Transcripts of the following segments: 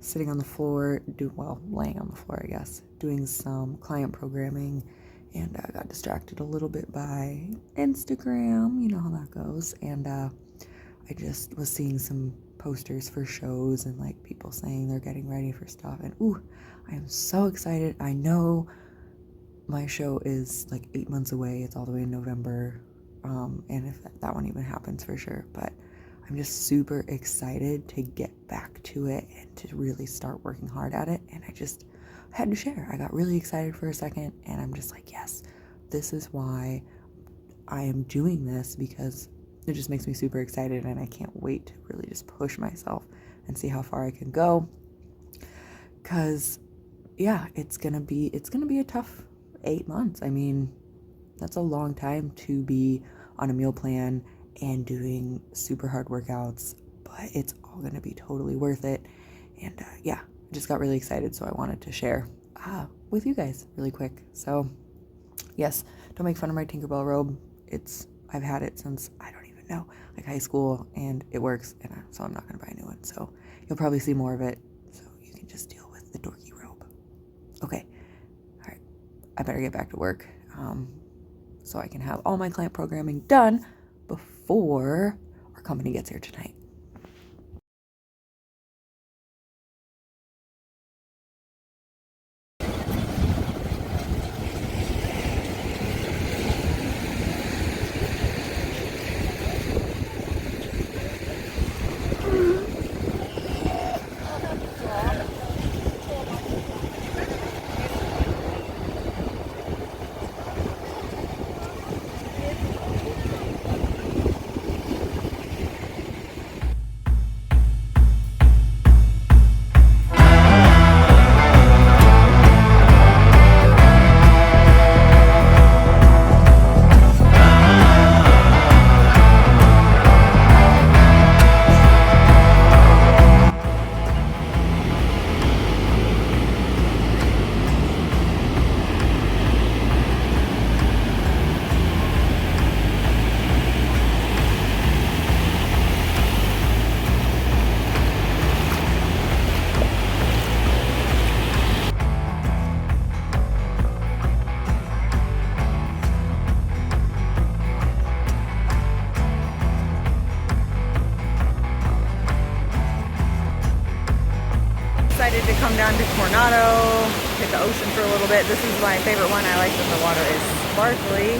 sitting on the floor, laying on the floor, I guess, doing some client programming, and I got distracted a little bit by Instagram. You know how that goes. And I just was seeing some posters for shows and like people saying they're getting ready for stuff. And ooh, I am so excited. I know my show is like 8 months away. It's all the way in November. And if that one even happens for sure. But I'm just super excited to get back to it and to really start working hard at it. And I had to share. I got really excited for a second and I'm just like, yes, this is why I am doing this, because it just makes me super excited and I can't wait to really just push myself and see how far I can go. Cause yeah, it's gonna be a tough 8 months. I mean, that's a long time to be on a meal plan and doing super hard workouts, but it's all going to be totally worth it. And yeah, I just got really excited, so I wanted to share with you guys really quick. So yes, don't make fun of my Tinkerbell robe. I've had it since, I don't even know, like high school, and it works, and so I'm not going to buy a new one. So you'll probably see more of it, so you can just deal with the dorky robe. Okay, all right, I better get back to work. So I can have all my client programming done before our company gets here tonight. Decided to come down to Coronado, hit the ocean for a little bit. This is my favorite one. I like that the water is sparkly.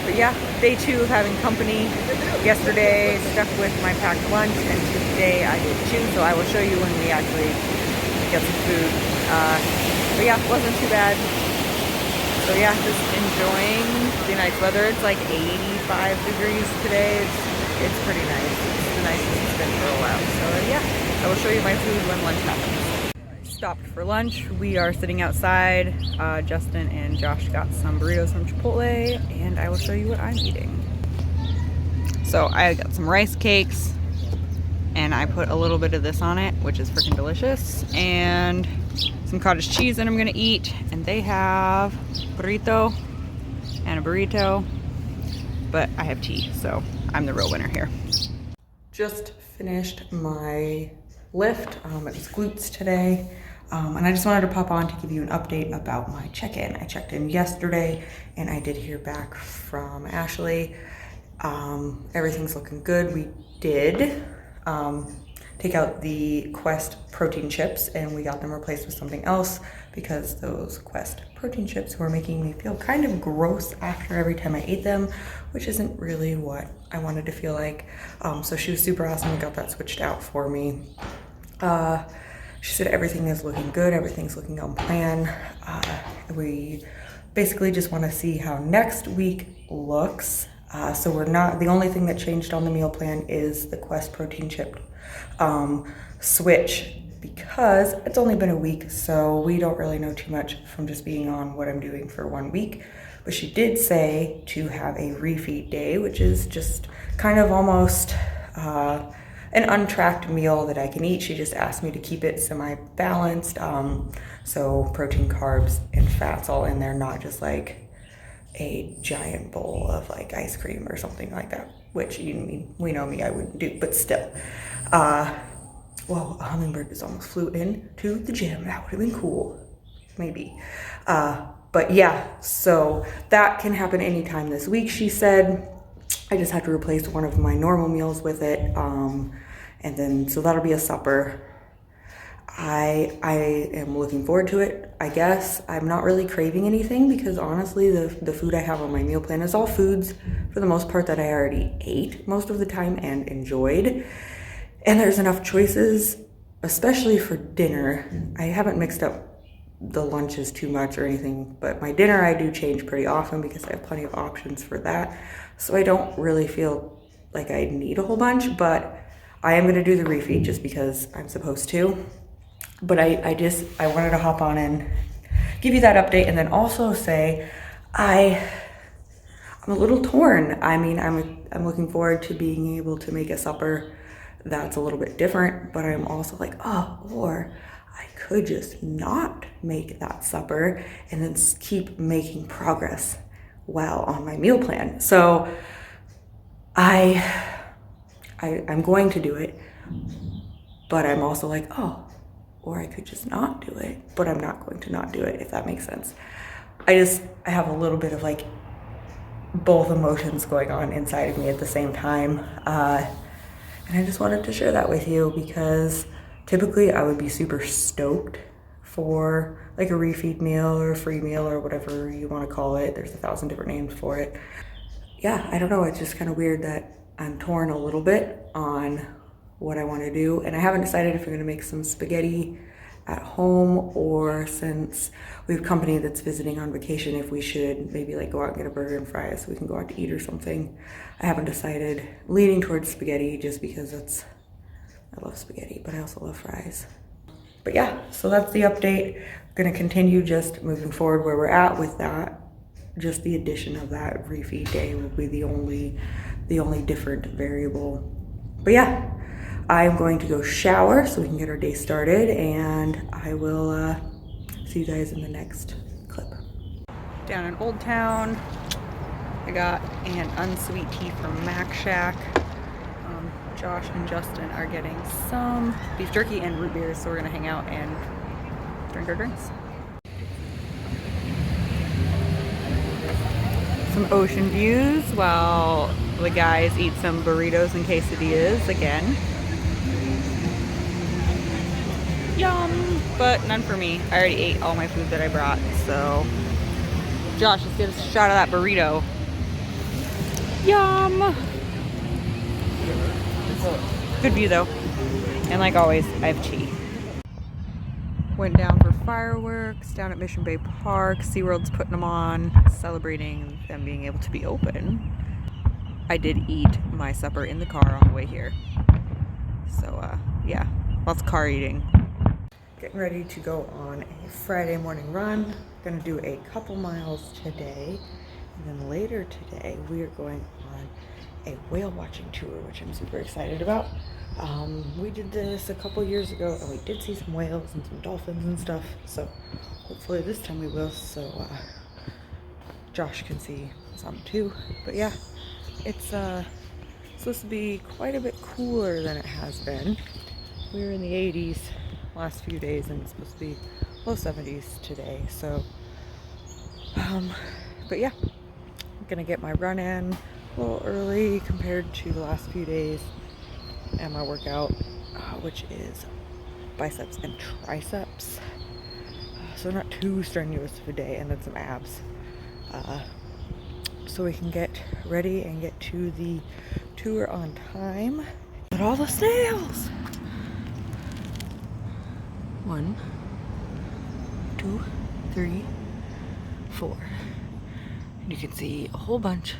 But yeah, day 2 of having company. Yesterday stuck with my packed lunch, and today I did too, so I will show you when we actually get some food. But yeah, it wasn't too bad. So yeah, just enjoying the nice weather. It's like 85 degrees today. It's pretty nice. It's the nicest it's been for a while. So yeah, I will show you my food when lunch happens. Stopped for lunch. We are sitting outside. Justin and Josh got some burritos from Chipotle, and I will show you what I'm eating. So I got some rice cakes, and I put a little bit of this on it, which is freaking delicious, and some cottage cheese that I'm gonna eat. And they have burrito and a burrito, but I have tea, so I'm the real winner here. Just finished my lift. It was glutes today. And I just wanted to pop on to give you an update about my check-in. I checked in yesterday and I did hear back from Ashley. Everything's looking good. We did take out the Quest protein chips and we got them replaced with something else because those Quest protein chips were making me feel kind of gross after every time I ate them, which isn't really what I wanted to feel like. So she was super awesome and got that switched out for me. She said everything is looking good, everything's looking on plan. We basically just want to see how next week looks. So the only thing that changed on the meal plan is the Quest protein chip switch, because it's only been a week, so we don't really know too much from just being on what I'm doing for 1 week. But she did say to have a refeed day, which is just kind of almost an untracked meal that I can eat. She just asked me to keep it semi-balanced, so protein, carbs, and fats all in there, not just like a giant bowl of like ice cream or something like that, which we know me, I wouldn't do, but still. Whoa, a hummingbird just almost flew into the gym. That would have been cool. Maybe. But yeah, so that can happen anytime this week, she said. I just have to replace one of my normal meals with it. And then, so that'll be a supper. I am looking forward to it, I guess. I'm not really craving anything because honestly, the food I have on my meal plan is all foods, for the most part, that I already ate most of the time and enjoyed. And there's enough choices, especially for dinner. I haven't mixed up the lunches too much or anything, but my dinner I do change pretty often because I have plenty of options for that. So I don't really feel like I need a whole bunch, but I am gonna do the refeed just because I'm supposed to. But I wanted to hop on and give you that update, and then also say I'm a little torn. I mean, I'm looking forward to being able to make a supper that's a little bit different, but I'm also like, oh, or I could just not make that supper and then keep making progress while on my meal plan. So I'm going to do it, but I'm also like, oh, or I could just not do it, but I'm not going to not do it, if that makes sense. I have a little bit of like both emotions going on inside of me at the same time. And I just wanted to share that with you because typically I would be super stoked for like a refeed meal or a free meal or whatever you want to call it. There's 1,000 different names for it. Yeah, I don't know. It's just kind of weird that I'm torn a little bit on what I want to do. And I haven't decided if I'm going to make some spaghetti at home, or since we have company that's visiting on vacation, if we should maybe like go out and get a burger and fries so we can go out to eat or something. I haven't decided. Leaning towards spaghetti just because I love spaghetti, but I also love fries. But yeah, so that's the update. I'm gonna continue just moving forward where we're at with that. Just the addition of that refeed day will be the only different variable. But yeah, I'm going to go shower so we can get our day started, and I will see you guys in the next clip. Down in Old Town, I got an unsweet tea from Mac Shack. Josh and Justin are getting some beef jerky and root beers, so we're gonna hang out and drink our drinks. Some ocean views while the guys eat some burritos and quesadillas again. Yum! But none for me. I already ate all my food that I brought, so Josh, let's get a shot of that burrito. Yum! Good view though. And like always, I have tea. Went down for fireworks down at Mission Bay Park. SeaWorld's putting them on, celebrating them being able to be open. I did eat my supper in the car on the way here. So yeah, lots of car eating. Getting ready to go on a Friday morning run. Gonna do a couple miles today. And then later today, we are going on a whale watching tour, which I'm super excited about. We did this a couple years ago, and we did see some whales and some dolphins and stuff. So hopefully this time we will, so Josh can see some too. But yeah, it's supposed to be quite a bit cooler than it has been. We were in the 80s last few days, and it's supposed to be low 70s today. So, but yeah, I'm gonna get my run in a little early compared to the last few days, and my workout, which is biceps and triceps. So not too strenuous of a day, and then some abs. So we can get ready and get to the tour on time. Look at all the snails! 1, 2, 3, 4. And you can see a whole bunch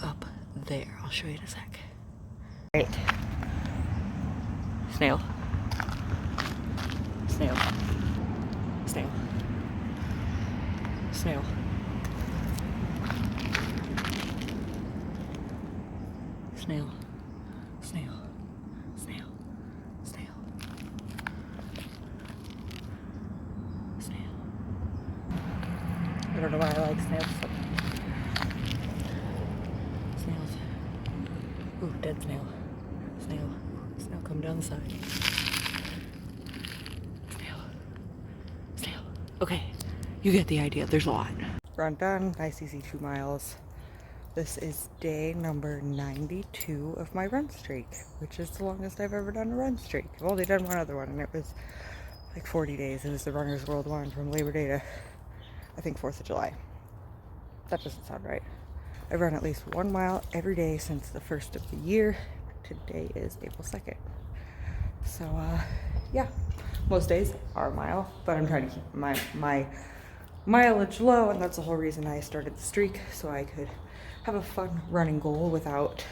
up there. I'll show you in a sec. Right. Snail. Snail. Snail. Snail. Snail. Snail. Snail. Snail. Snail. I don't know why I like snails. Snails. Ooh, dead snail. Snail. Snail come down the side. Okay, you get the idea. There's a lot. Run done. Nice easy 2 miles. This is day number 92 of my run streak, which is the longest I've ever done a run streak. I've only done one other one, and it was like 40 days. It was the Runner's World one from Labor Day to, I think, 4th of July. That doesn't sound right. I've run at least 1 mile every day since the 1st of the year. Today is April 2nd. So, yeah, most days are a mile, but I'm trying to keep my mileage low, and that's the whole reason I started the streak, so I could have a fun running goal without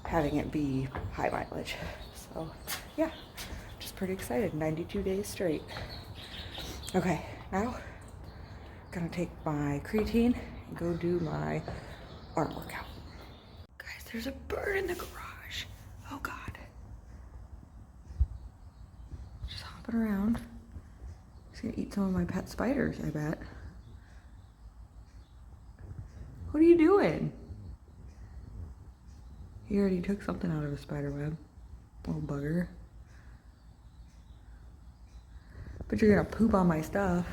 having it be high mileage. So, yeah, just pretty excited. 92 days straight. Okay, now gonna take my creatine and go do my arm workout. Guys, there's a bird in the garage. Oh God. Just hopping around. He's gonna eat some of my pet spiders, I bet. What are you doing? He already took something out of a spider web. Little bugger. But you're gonna poop on my stuff.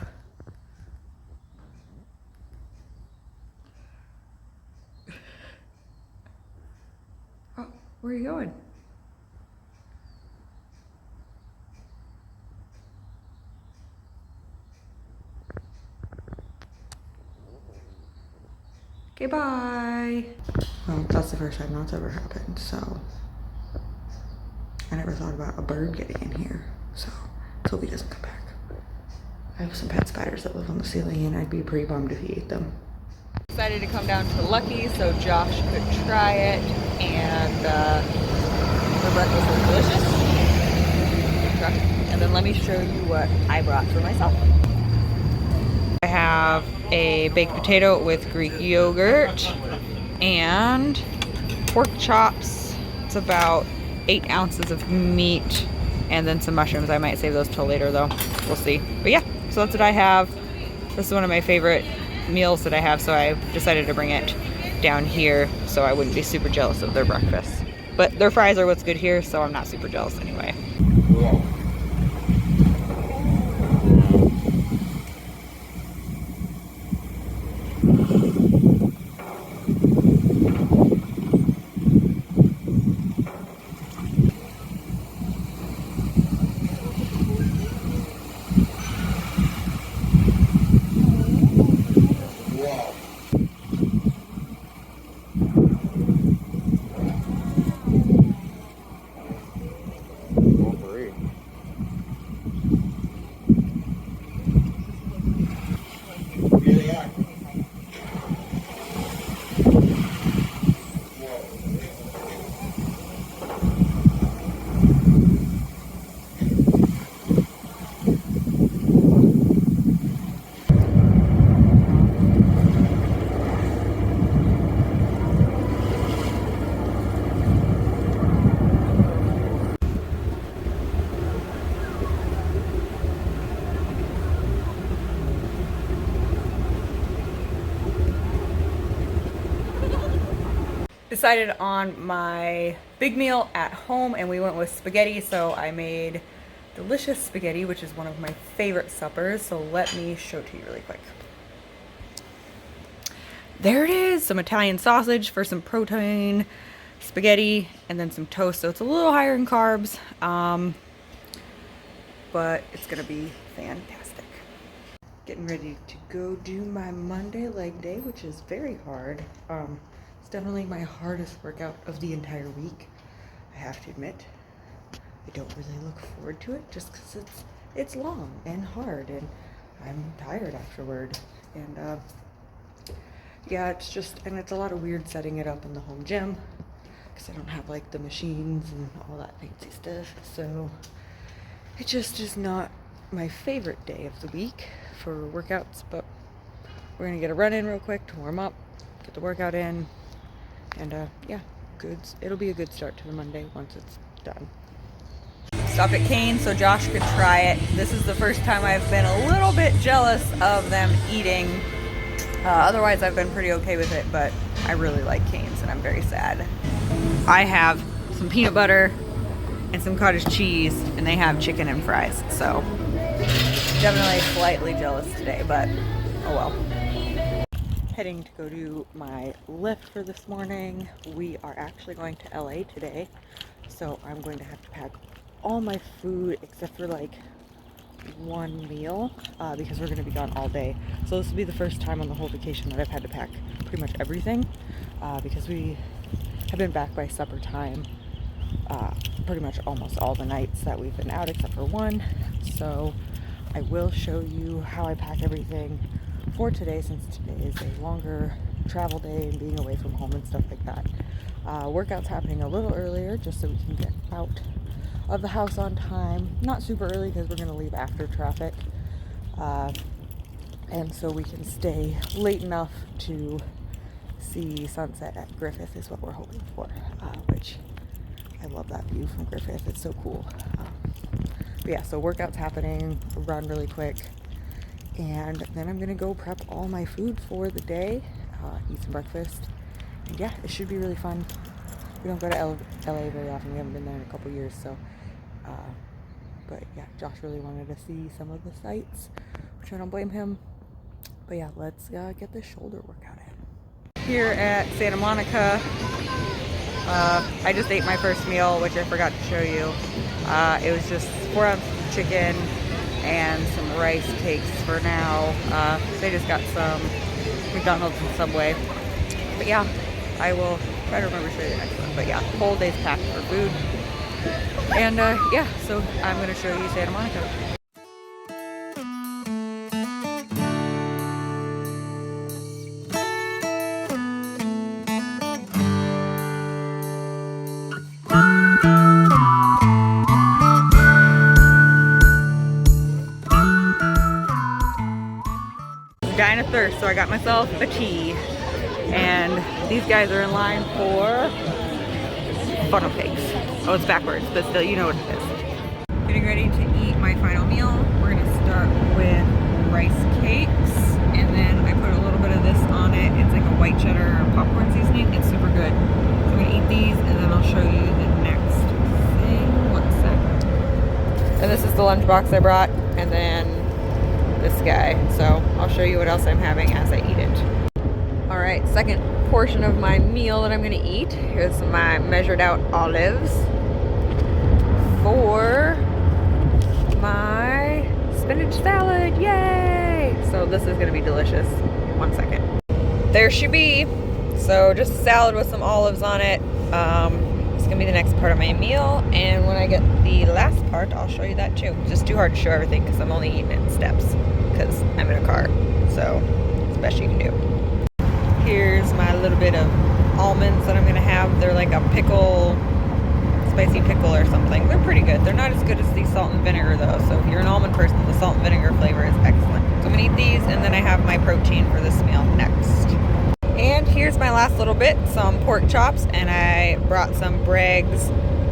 Oh, where are you going? Okay, bye. Well, that's the first time that's ever happened, so I never thought about a bird getting in here, so let's hope he doesn't come back. I have some pet spiders that live on the ceiling, and I'd be pretty bummed if he ate them. Decided to come down to Lucky so Josh could try it, and the breakfast was delicious. And then let me show you what I brought for myself. I have a baked potato with Greek yogurt and pork chops. It's about 8 ounces of meat, and then some mushrooms. I might save those till later though. We'll see. But yeah, so that's what I have. This is one of my favorite meals that I have, so I decided to bring it down here so I wouldn't be super jealous of their breakfast. But their fries are what's good here, so I'm not super jealous anyway. Decided on my big meal at home, and we went with spaghetti, so I made delicious spaghetti, which is one of my favorite suppers. So let me show it to you really quick. There it is, some Italian sausage for some protein, spaghetti, and then some toast. So it's a little higher in carbs, but it's gonna be fantastic. Getting ready to go do my Monday leg day, which is very hard. It's definitely my hardest workout of the entire week, I have to admit. I don't really look forward to it just because it's long and hard, and I'm tired afterward. And yeah, it's a lot of weird setting it up in the home gym because I don't have like the machines and all that fancy stuff. So it just is not my favorite day of the week for workouts, but we're gonna get a run in real quick to warm up, get the workout in, and yeah, it'll be a good start to the Monday once it's done. Stopped at Cane's so Josh could try it. This is the first time I've been a little bit jealous of them eating. Otherwise I've been pretty okay with it, but I really like Cane's and I'm very sad. I have some peanut butter and some cottage cheese, and they have chicken and fries, so Definitely slightly jealous today, but oh well. Heading to go do my lift for this morning. We are actually going to LA today, so I'm going to have to pack all my food except for like one meal because we're going to be gone all day. So this will be the first time on the whole vacation that I've had to pack pretty much everything because we have been back by supper time pretty much almost all the nights that we've been out except for one. So I will show you how I pack everything for today, since today is a longer travel day and being away from home and stuff like that. Workout's happening a little earlier just so we can get out of the house on time. Not super early because we're going to leave after traffic. And so we can stay late enough to see sunset at Griffith is what we're hoping for, which I love that view from Griffith. It's so cool. But yeah, so workout's happening, run really quick, and then I'm gonna go prep all my food for the day, eat some breakfast, and yeah, it should be really fun. We don't go to LA very often. We haven't been there in a couple years, so but yeah, Josh really wanted to see some of the sights, which I don't blame him. But yeah, let's get this shoulder workout in. Here at Santa Monica, I just ate my first meal, which I forgot to show you. It was just 4-ounce chicken and some rice cakes for now. They just got some McDonald's and Subway. But yeah, I will try to remember to show you the next one. But yeah, whole day's packed for food. And yeah, so I'm going to show you Santa Monica. Dying of thirst, so I got myself a tea, and these guys are in line for funnel cakes. Oh, it's backwards, but still, you know what it is. Getting ready to eat my final meal. We're gonna start with rice cakes, and then I put a little bit of this on it. It's like a white cheddar popcorn seasoning. It's super good. So I'm gonna eat these, and then I'll show you the next thing. 1 sec. And this is the lunchbox I brought, and then this guy. So I'll show you what else I'm having as I eat it. All right, second portion of my meal that I'm gonna eat. Here's my measured out olives for my spinach salad. Yay! So this is gonna be delicious. 1 second. There she be. So just a salad with some olives on it. It's gonna be the next part of my meal, and when I get the last part, I'll show you that too. It's just too hard to show everything because I'm only eating it in steps because I'm in a car. So it's the best you can do. Here's my little bit of almonds that I'm gonna have. They're like a pickle, spicy pickle or something. They're pretty good. They're not as good as the salt and vinegar though. So if you're an almond person, the salt and vinegar flavor is excellent. So I'm gonna eat these, and then I have my protein for this meal next. And here's my last little bit, some pork chops, and I brought some Bragg's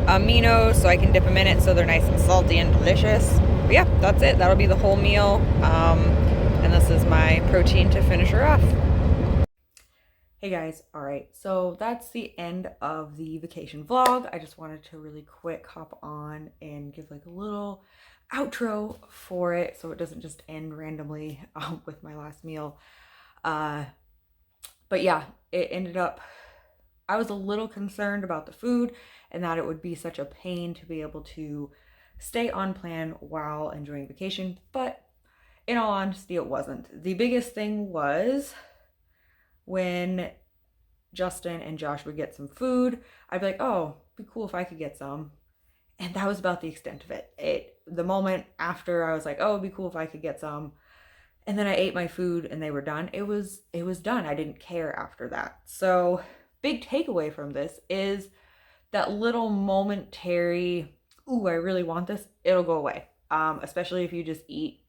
aminos so I can dip them in it so they're nice and salty and delicious. But yeah, that's it. That'll be the whole meal. And this is my protein to finish her off. Hey guys, all right, so that's the end of the vacation vlog. I just wanted to really quick hop on and give like a little outro for it so it doesn't just end randomly with my last meal. But yeah, it ended up, I was a little concerned about the food and that it would be such a pain to be able to stay on plan while enjoying vacation, but in all honesty, it wasn't. The biggest thing was when Justin and Josh would get some food, I'd be like, oh, it'd be cool if I could get some. And that was about the extent of it. The moment after I was like, oh, it'd be cool if I could get some. And then I ate my food and they were done. It was done. I didn't care after that. So big takeaway from this is that little momentary, ooh, I really want this, it'll go away. Especially if you just eat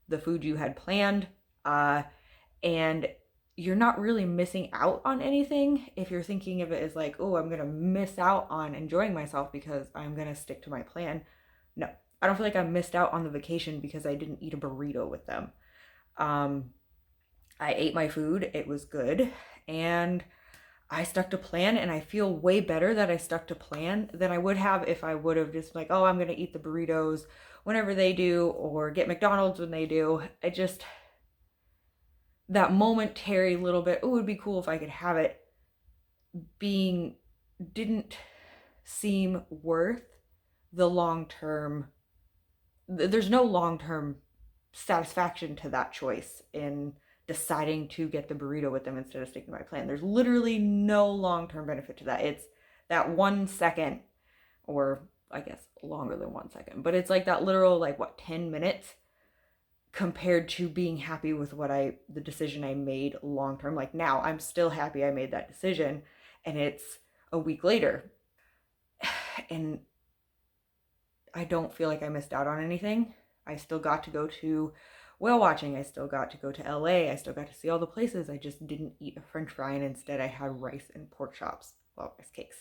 the food you had planned. And you're not really missing out on anything if you're thinking of it as like, oh, I'm going to miss out on enjoying myself because I'm going to stick to my plan. No, I don't feel like I missed out on the vacation because I didn't eat a burrito with them. I ate my food, it was good, and I stuck to plan, and I feel way better that I stuck to plan than I would have if I would have just like, oh, I'm gonna eat the burritos whenever they do, or get McDonald's when they do. That momentary little bit, oh, it would be cool if I could have it, being didn't seem worth the long term. There's no long term satisfaction to that choice in deciding to get the burrito with them instead of sticking to my plan. There's literally no long term benefit to that. It's that 1 second, or I guess longer than 1 second, but it's like that literal, like, what, 10 minutes compared to being happy with the decision I made long term. Like, now I'm still happy I made that decision, and it's a week later, and I don't feel like I missed out on anything. I still got to go to whale watching. I still got to go to LA. I still got to see all the places. I just didn't eat a French fry, and instead I had rice and pork chops. Well, rice cakes.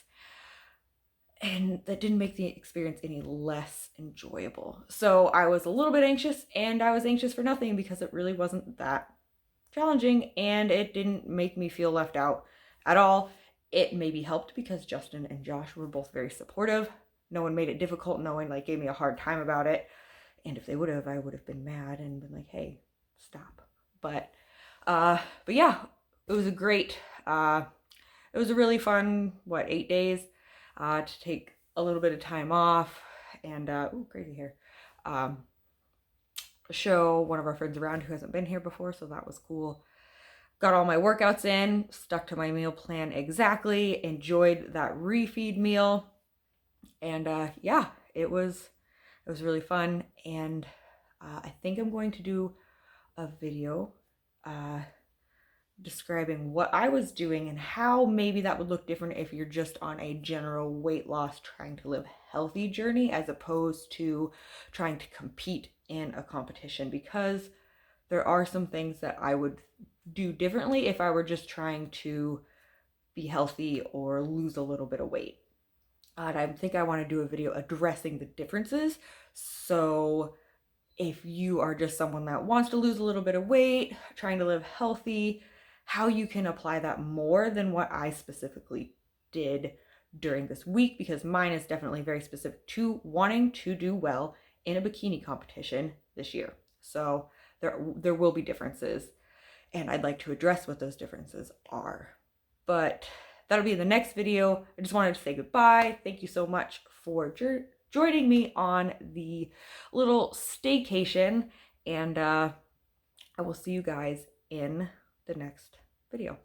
And that didn't make the experience any less enjoyable. So I was a little bit anxious, and I was anxious for nothing because it really wasn't that challenging, and it didn't make me feel left out at all. It maybe helped because Justin and Josh were both very supportive. No one made it difficult. No one gave me a hard time about it. And if they would have, I would have been mad and been like, hey, stop. But yeah, it was it was a really fun, 8 days to take a little bit of time off and, ooh, crazy hair, show one of our friends around who hasn't been here before. So that was cool. Got all my workouts in, stuck to my meal plan exactly, enjoyed that refeed meal. And yeah, it was really fun. And I think I'm going to do a video describing what I was doing and how maybe that would look different if you're just on a general weight loss, trying to live healthy journey, as opposed to trying to compete in a competition, because there are some things that I would do differently if I were just trying to be healthy or lose a little bit of weight. And I think I want to do a video addressing the differences. So if you are just someone that wants to lose a little bit of weight, trying to live healthy, how you can apply that more than what I specifically did during this week, because mine is definitely very specific to wanting to do well in a bikini competition this year. So there will be differences, and I'd like to address what those differences are. But that'll be in the next video. I just wanted to say goodbye. Thank you so much for joining me on the little staycation, and I will see you guys in the next video.